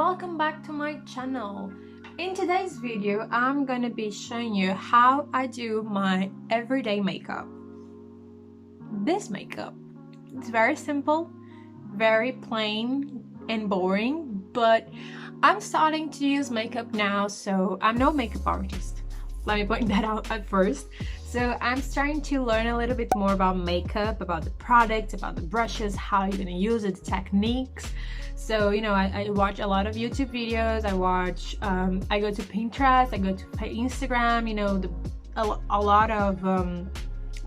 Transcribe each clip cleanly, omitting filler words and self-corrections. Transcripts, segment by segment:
welcome back to my channel. In today's video, I'm gonna be showing you how I do my everyday makeup. This makeup, it's very simple, very plain and boring, but I'm starting to use makeup now, so I'm no makeup artist. Let me point that out at first. So I'm starting to learn a little bit more about makeup, about the products, about the brushes, how you're gonna use it, the techniques. So, you know, I watch a lot of YouTube videos, I go to Pinterest, I go to Instagram, you know, a lot of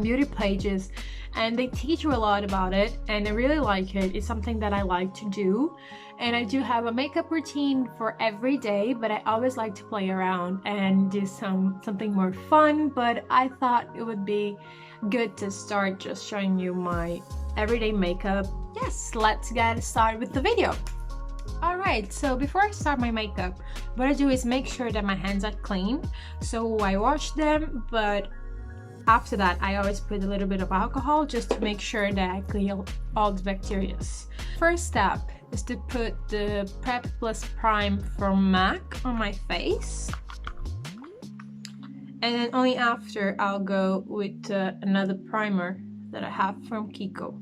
beauty pages, and they teach you a lot about it, and I really like it. It's something that I like to do, and I do have a makeup routine for every day, but I always like to play around and do something more fun. But I thought it would be good to start just showing you my everyday makeup. Yes, let's get started with the video. Alright, so before I start my makeup, what I do is make sure that my hands are clean. So I wash them, but after that I always put a little bit of alcohol just to make sure that I clear all the bacteria. First step is to put the Prep Plus Prime from MAC on my face, and then only after I'll go with another primer that I have from Kiko.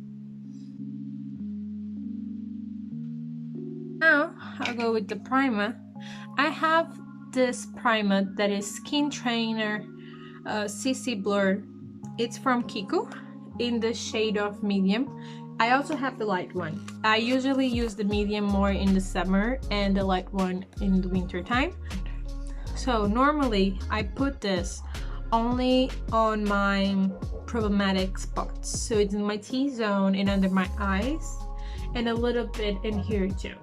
Now I'll go with the primer. I have this primer that is Skin Trainer CC Blur. It's from Kiko in the shade of medium. I also have the light one. I usually use the medium more in the summer and the light one in the winter time. So normally I put this only on my problematic spots. So it's in my T-zone and under my eyes, and a little bit in here too.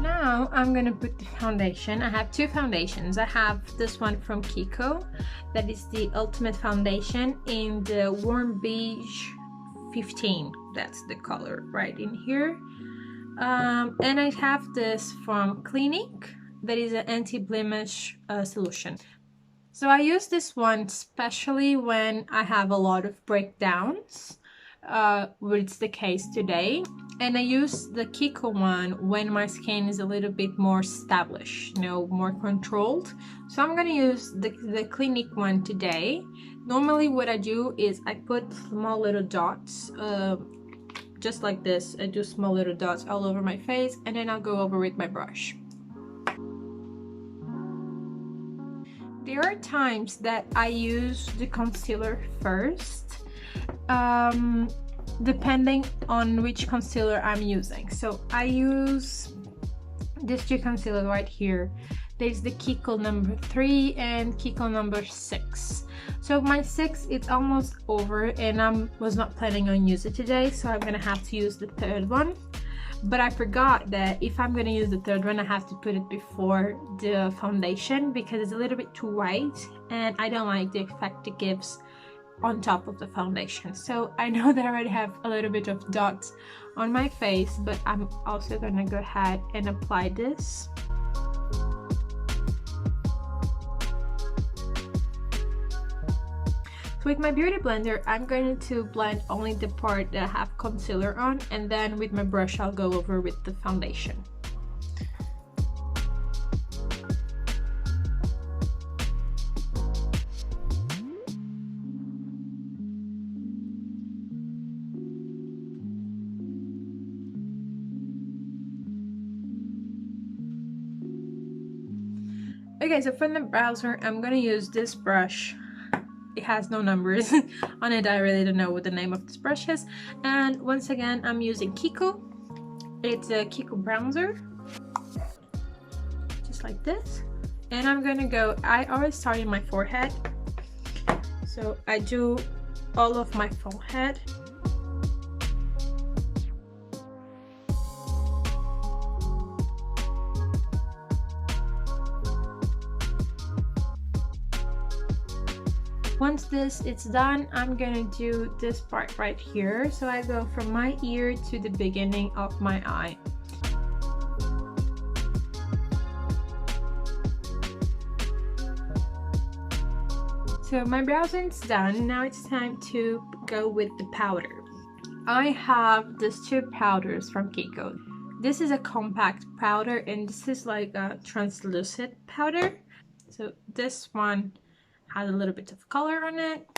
Now I'm gonna put the foundation. I have two foundations. I have this one from Kiko, that is the Ultimate Foundation in the Warm Beige 15. That's the color right in here. And I have this from Clinique, that is an anti-blemish solution. So I use this one especially when I have a lot of breakdowns, which is the case today. And I use the Kiko one when my skin is a little bit more established, you know, more controlled. So I'm gonna use the Clinique one today. Normally what I do is I put small little dots, just like this. I do small little dots all over my face, and then I'll go over with my brush. There are times that I use the concealer first, depending on which concealer I'm using. So I use this two concealer right here. There's the Kiko number 3 and Kiko number 6. So my 6, it's almost over, and I was not planning on using it today, so I'm gonna have to use the third one. But I forgot that if I'm gonna use the third one, I have to put it before the foundation because it's a little bit too white, and I don't like the effect it gives on top of the foundation. So I know that I already have a little bit of dots on my face, but I'm also gonna go ahead and apply this. So with my beauty blender, I'm going to blend only the part that I have concealer on, and then with my brush I'll go over with the foundation. Okay, so from the browser, I'm gonna use this brush. It has no numbers on it. I really don't know what the name of this brush is. And once again, I'm using Kiko. It's a Kiko bronzer, just like this. And I'm gonna go, I always start in my forehead. So I do all of my forehead. Once this is done, I'm gonna do this part right here. So I go from my ear to the beginning of my eye. So my browsing's done. Now it's time to go with the powder. I have these two powders from Kiko. This is a compact powder and this is like a translucent powder. So this one has a little bit of color on it.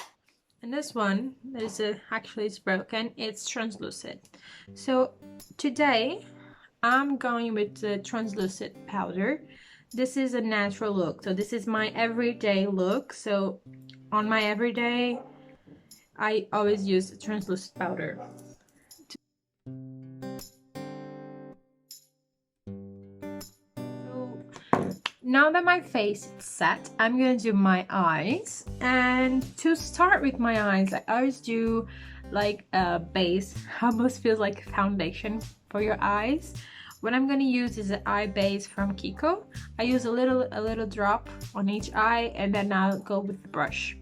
And this one is actually it's broken, it's translucent. So today I'm going with the translucent powder. This is a natural look, so this is my everyday look. So on my everyday I always use translucent powder. Now that my face is set, I'm gonna do my eyes. And to start with my eyes, I always do like a base, almost feels like foundation for your eyes. What I'm gonna use is an eye base from Kiko. I use a little drop on each eye and then I'll go with the brush.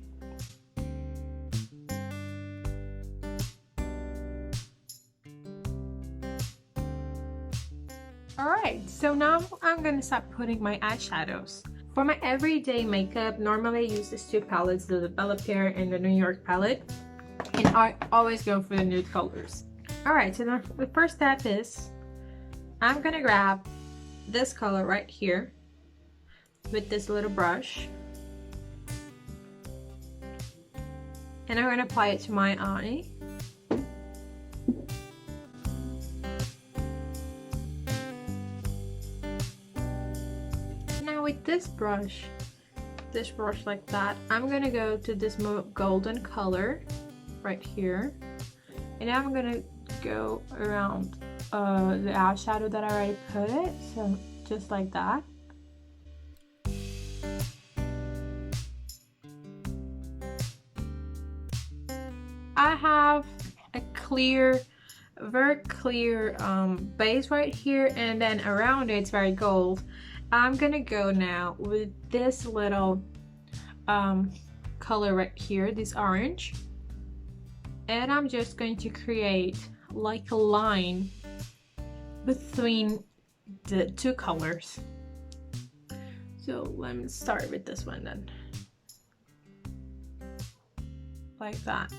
Alright, so now I'm gonna start putting my eyeshadows. For my everyday makeup, normally I use these two palettes, the Bella Pear and the New York palette. And I always go for the nude colors. Alright, so now the first step is I'm gonna grab this color right here with this little brush. And I'm gonna apply it to my eye. With this brush like that, I'm gonna go to this golden color right here, and I'm gonna go around the eyeshadow that I already put it, so just like that. I have a very clear base right here, and then around it's very gold. I'm gonna go now with this little color right here, this orange, and I'm just going to create like a line between the two colors. So let me start with this one then, like that.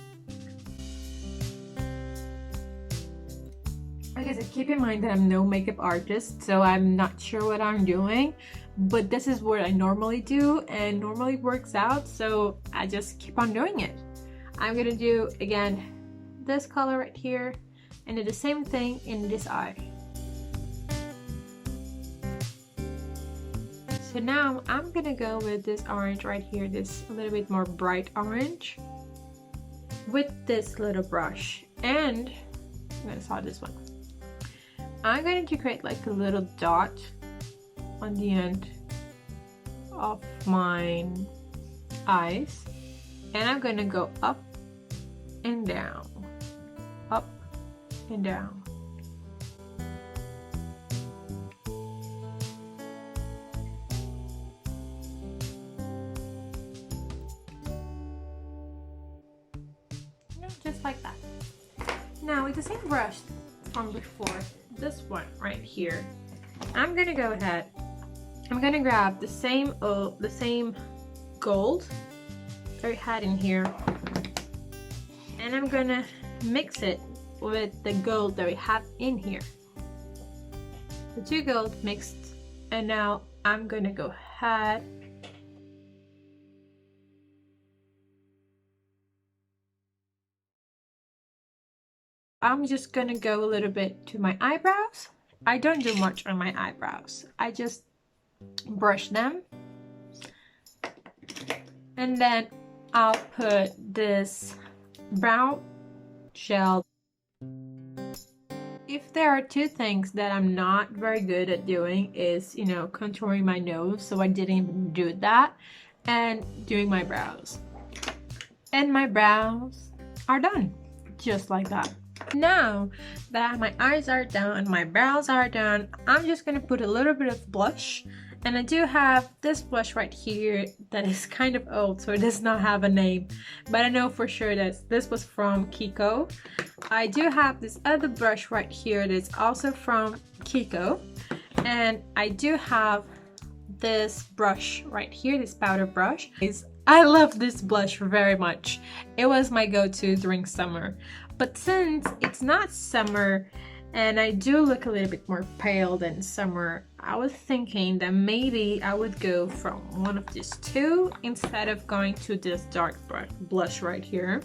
Okay, so keep in mind that I'm no makeup artist, so I'm not sure what I'm doing, but this is what I normally do and normally works out, so I just keep on doing it. I'm gonna do again this color right here and do the same thing in this eye. So now I'm gonna go with this orange right here, this a little bit more bright orange, with this little brush, and I'm gonna start this one. I'm going to create like a little dot on the end of my eyes, and I'm going to go up and down, up and down. Just like that. Now with the same brush from before, this one right here, I'm gonna go ahead, I'm gonna grab the same gold that I had in here, and I'm gonna mix it with the gold that we have in here. The two gold mixed, and now I'm gonna go ahead I'm just gonna go a little bit to my eyebrows. I don't do much on my eyebrows. I just brush them. And then I'll put this brow gel. If there are two things that I'm not very good at doing is, you know, contouring my nose, so I didn't even do that, and doing my brows. And my brows are done, just like that. Now that my eyes are done, my brows are done, I'm just gonna put a little bit of blush. And I do have this blush right here that is kind of old, so it does not have a name, but I know for sure that this was from Kiko. I do have this other brush right here that's also from Kiko, and I do have this brush right here, this powder brush. I love this blush very much. It was my go-to during summer. But since it's not summer and I do look a little bit more pale than summer, I was thinking that maybe I would go from one of these two instead of going to this dark blush right here.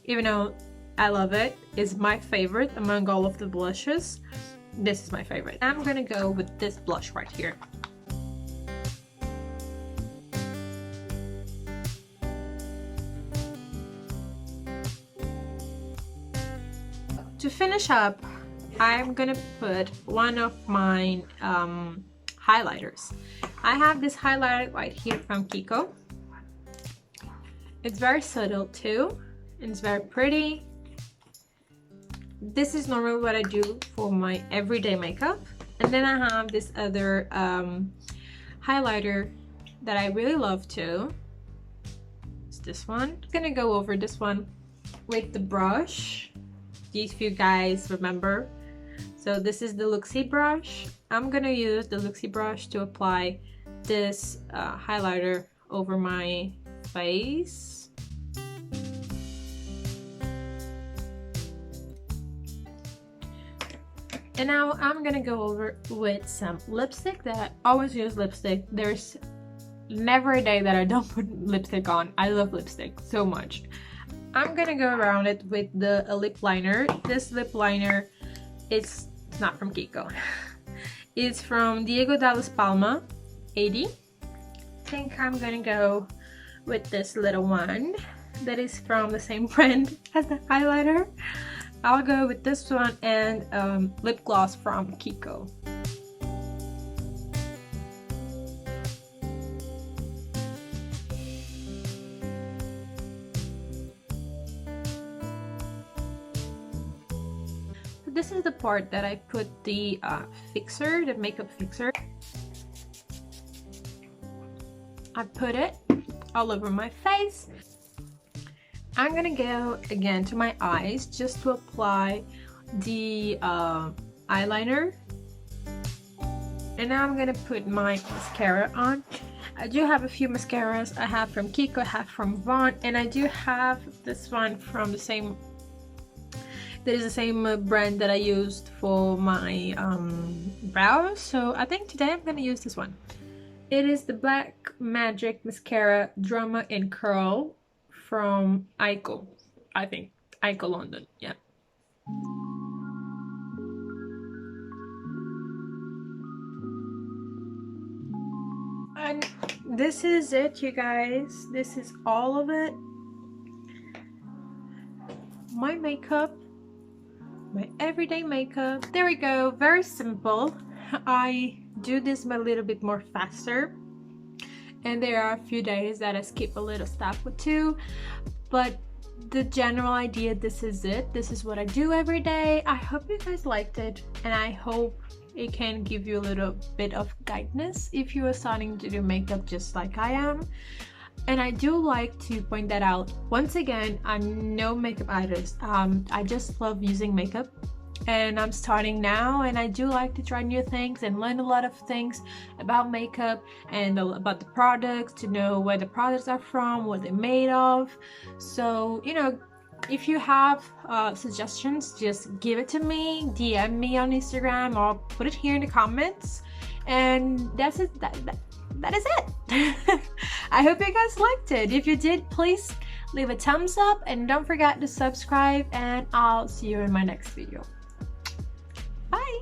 Even though I love it, it's my favorite among all of the blushes. This is my favorite. I'm gonna go with this blush right here. To finish up, I'm gonna put one of my highlighters. I have this highlighter right here from Kiko. It's very subtle too, and it's very pretty. This is normally what I do for my everyday makeup. And then I have this other highlighter that I really love too. It's this one. I'm gonna go over this one with the brush. If you guys remember. So this is the Luxie brush. I'm gonna use the Luxie brush to apply this highlighter over my face. And now I'm gonna go over with some lipstick that I always use lipstick. There's never a day that I don't put lipstick on. I love lipstick so much. I'm gonna go around it with the lip liner. This lip liner, it's not from Kiko. It's from Diego Dallas Palma 80. I think I'm gonna go with this little one that is from the same brand as the highlighter. I'll go with this one and lip gloss from Kiko. This is the part that I put the fixer, the makeup fixer. I put it all over my face. I'm gonna go again to my eyes just to apply the eyeliner. And now I'm gonna put my mascara on. I do have a few mascaras. I have from Kiko, I have from Vaughn, and I do have this one from the same, that is the same brand that I used for my brows. So I think today I'm gonna use this one. It is the Black Magic Mascara Drama and Curl from Ico, I think. Ico London, yeah. And this is it, you guys. This is all of it. My makeup, my everyday makeup. There we go, very simple. I do this a little bit more faster, and there are a few days that I skip a little step or two, but the general idea, this is it. This is what I do every day. I hope you guys liked it, and I hope it can give you a little bit of guidance if you are starting to do makeup just like I am. And I do like to point that out. Once again, I'm no makeup artist. I just love using makeup, and I'm starting now, and I do like to try new things and learn a lot of things about makeup and about the products, to know where the products are from, what they're made of. So, you know, if you have suggestions, just give it to me, DM me on Instagram, or put it here in the comments. And that's it. That is it. I hope you guys liked it. If you did, please leave a thumbs up and don't forget to subscribe, and I'll see you in my next video. Bye.